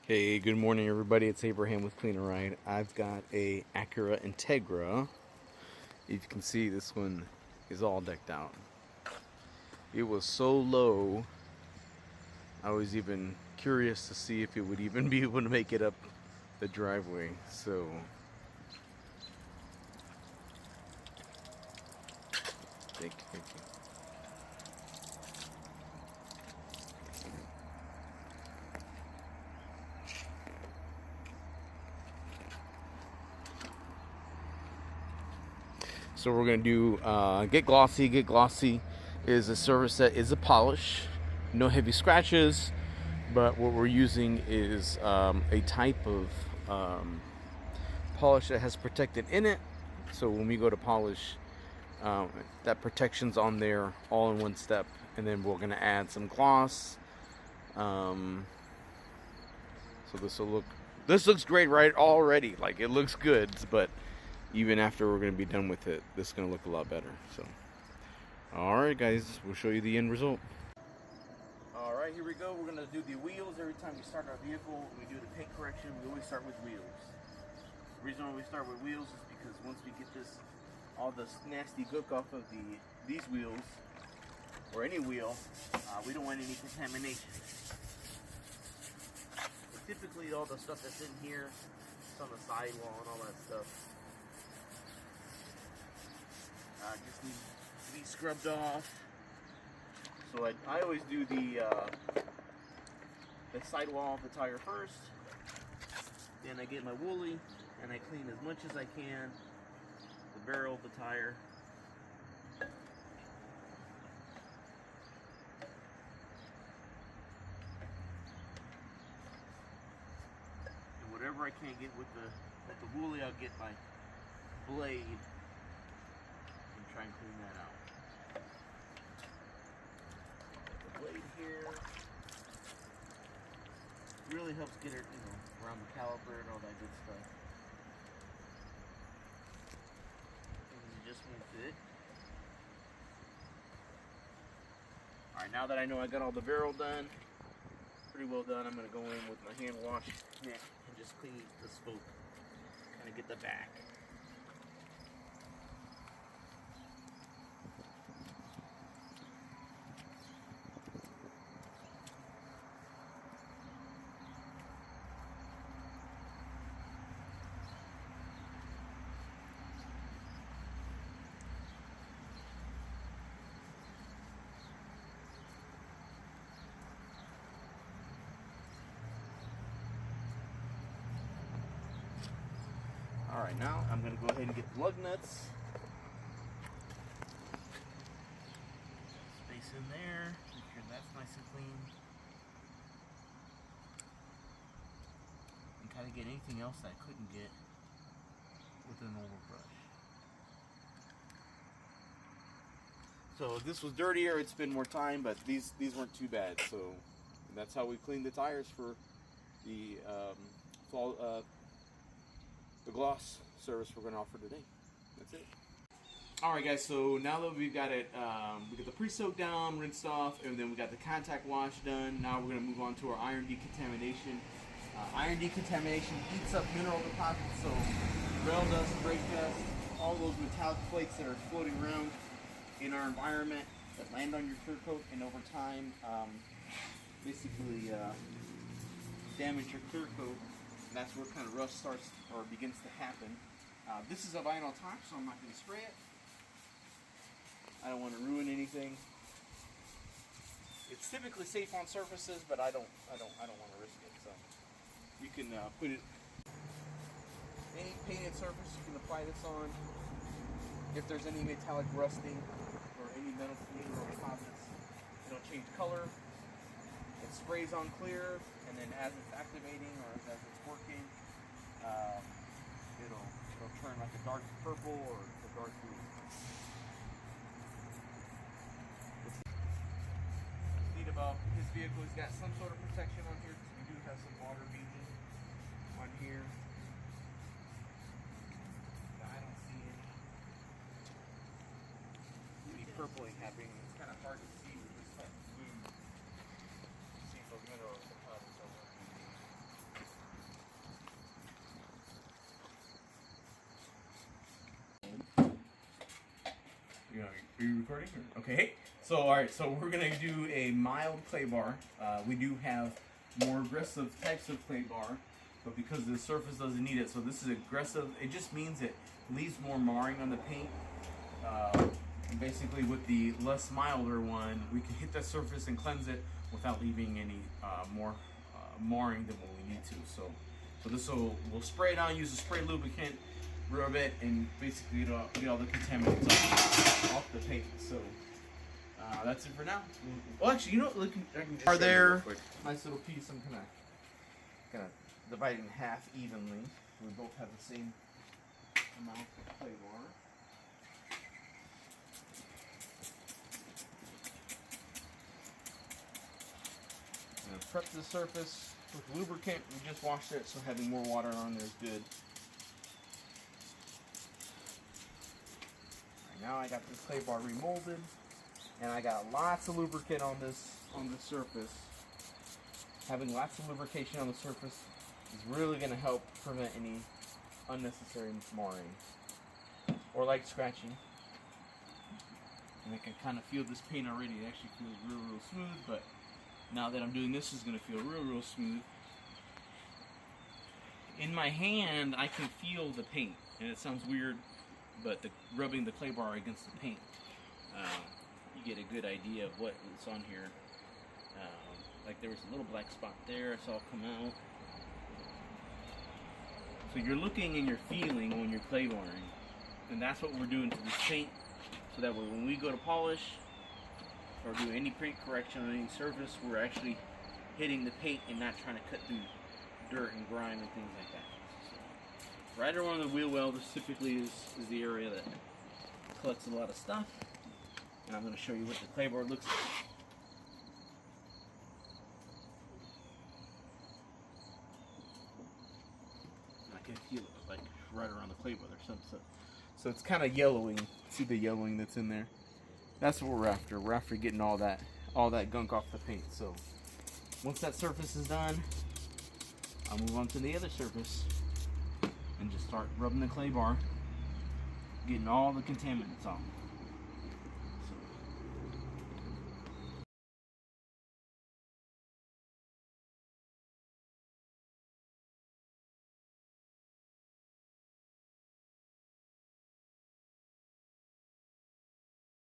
Hey, good morning, everybody. It's Abraham with Clean and Ride. I've got a Acura Integra. If you can see, this one is all decked out. It was so low, I was even curious to see if it would even be able to make it up the driveway. So, thank you. So we're gonna do Get Glossy. Get Glossy is a service that is a polish, no heavy scratches, but what we're using is a type of polish that has protectant in it. So when we go to polish, that protection's on there all in one step, and then we're gonna add some gloss. So this looks great right already. Like, it looks good, but even after we're gonna be done with it, this is gonna look a lot better. So, all right, guys, we'll show you the end result. All right, here we go. We're gonna do the wheels. Every time we start our vehicle, we do the paint correction. We always start with wheels. The reason why we start with wheels is because once we get all this nasty gook off of these wheels, or any wheel, we don't want any contamination. But typically, all the stuff that's in here, it's on the sidewall and all that stuff, just needs to be scrubbed off. So I always do the sidewall of the tire first. Then I get my woolly and I clean as much as I can the barrel of the tire. And whatever I can't get with the woolly, I'll get my blade and try and clean that out. The blade here really helps get it, around the caliper and all that good stuff. And it just won't fit. Alright, now that I know I got all the barrel done, pretty well done, I'm going to go in with my hand wash neck and just clean the spoke. Kind of get the back. Alright, now I'm going to go ahead and get the lug nuts. Space in there, make sure that's nice and clean. And kind of get anything else that I couldn't get with a normal brush. So if this was dirtier, it'd spend more time, but these weren't too bad. So that's how we cleaned the tires for the gloss service we're going to offer today. That's it. Alright, guys, so now that we've got it, we got the pre-soak down, rinsed off, and then we got the contact wash done. Now we're going to move on to our iron decontamination. Iron decontamination eats up mineral deposits, so rail dust, brake dust, all those metallic flakes that are floating around in our environment that land on your clear coat and over time basically damage your clear coat. And that's where kind of rust starts or begins to happen. This is a vinyl top, so I'm not going to spray it. I don't want to ruin anything. It's typically safe on surfaces, but I don't want to risk it. So you can put it any painted surface. You can apply this on. If there's any metallic rusting or any mineral deposits, it'll change color. It sprays on clear, and then as it's activating or as it's working, it'll turn like a dark purple or a dark blue. What's neat about his vehicle, he's got some sort of protection on here because we do have some water beading on here. But I don't see any purpling happening. It's kind of hard to see with this type of food. See if those mineral deposits are working. Are you recording? Okay. So, all right. So we're gonna do a mild clay bar. We do have more aggressive types of clay bar, but because the surface doesn't need it, so this is aggressive. It just means it leaves more marring on the paint. And basically, with the less milder one, we can hit that surface and cleanse it without leaving any more marring than what we need to. So this we'll spray it on, use a spray lubricant, rub it, and basically get all the contaminants off the paint. So that's it for now. Well, actually, you know, look, I can just show you real quick. Nice little piece. I'm gonna divide it in half evenly. We both have the same amount of clay bar. Prep the surface with lubricant. We just washed it, so having more water on there is good. Right, now I got this clay bar remolded, and I got lots of lubricant on this surface. Having lots of lubrication on the surface is really going to help prevent any unnecessary marring or light scratching. And I can kind of feel this paint already. It actually feels real smooth, but now that I'm doing this, it's going to feel real smooth. In my hand, I can feel the paint, and it sounds weird, but rubbing the clay bar against the paint, you get a good idea of what is on here. Like there was a little black spot there, I saw it come out. So you're looking and you're feeling when you're clay barring, and that's what we're doing to this paint, so that way when we go to polish or do any paint correction on any surface, we're actually hitting the paint and not trying to cut through dirt and grime and things like that. So, right around the wheel well, this typically is the area that collects a lot of stuff. And I'm going to show you what the clay bar looks like. I can feel it like right around the clay bar or something. So it's kind of yellowing. See the yellowing that's in there? That's what we're after. We're after getting all that gunk off the paint. So once that surface is done, I'll move on to the other surface and just start rubbing the clay bar, getting all the contaminants off.